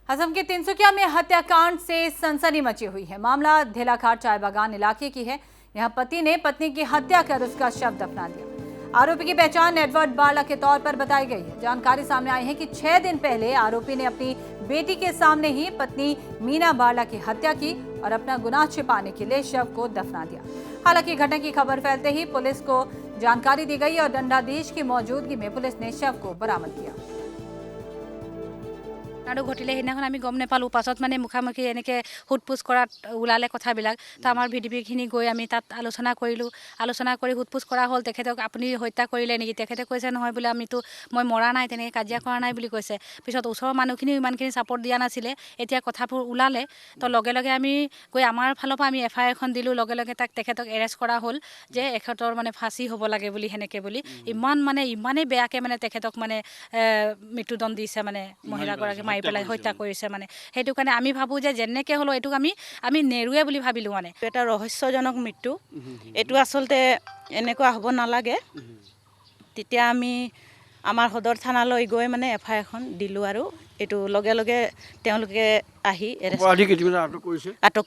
असम के तिनसुकिया में हत्याकांड से सनसनी मची हुई है। मामला धेलाघाट चाय बागान इलाके की है। यहाँ पति ने पत्नी की हत्या कर उसका शव दफना दिया। आरोपी की पहचान एडवर्ड बार्ला के तौर पर बताई गई है। जानकारी सामने आई है कि 6 दिन पहले आरोपी ने अपनी बेटी के सामने ही पत्नी मीना बार्ला की हत्या की और अपना गुनाह छिपाने के लिए शव को दफना दिया। हालांकि घटना की खबर फैलते ही पुलिस को जानकारी दी गई और दंडाधीश की मौजूदगी में पुलिस ने शव को बरामद किया। আৰু ঘটিলে সেইদিনাখন আমি গম নাপালোঁ। পাছত মানে মুখামুখি এনেকৈ সোধপোছ কৰাত ওলালে কথাবিলাক। তো আমাৰ ভিডিপিখিনি গৈ আমি তাত আলোচনা কৰিলোঁ। আলোচনা কৰি সোধপোছ কৰা হ'ল, তেখেতক আপুনি হত্যা কৰিলে নেকি? তেখেতে কৈছে নহয় বোলে, আমিতো মই মৰা নাই, তেনেকৈ কাজিয়া কৰা নাই বুলি কৈছে। পিছত ওচৰৰ মানুহখিনিও ইমানখিনি ছাপৰ্ট দিয়া নাছিলে। এতিয়া কথাবোৰ ওলালে, তো লগে লগে আমি গৈ আমাৰ ফালৰ পৰা আমি FIR এখন দিলোঁ। লগে লগে তেখেতক এৰেষ্ট কৰা হ'ল যে এখেতৰ মানে ফাঁচি হ'ব লাগে বুলি, সেনেকৈ বুলি। ইমানেই বেয়াকৈ মানে তেখেতক মানে মৃত্যুদণ্ড দিছে, মানে মহিলাগৰাকী মাৰি পেলাই হত্যা কৰিছে। মানে সেইটো কাৰণে আমি ভাবোঁ যে যেনেকৈ হ'লেও এইটোক আমি নেৰুৱে বুলি ভাবিলোঁ। মানে এটা ৰহস্যজনক মৃত্যু, এইটো আচলতে এনেকুৱা হ'ব নালাগে। তেতিয়া আমি আমাৰ সদৰ থানালৈ গৈ মানে FIR এখন দিলোঁ আৰু এইটো লগে লগে তেওঁলোকে আহি আটক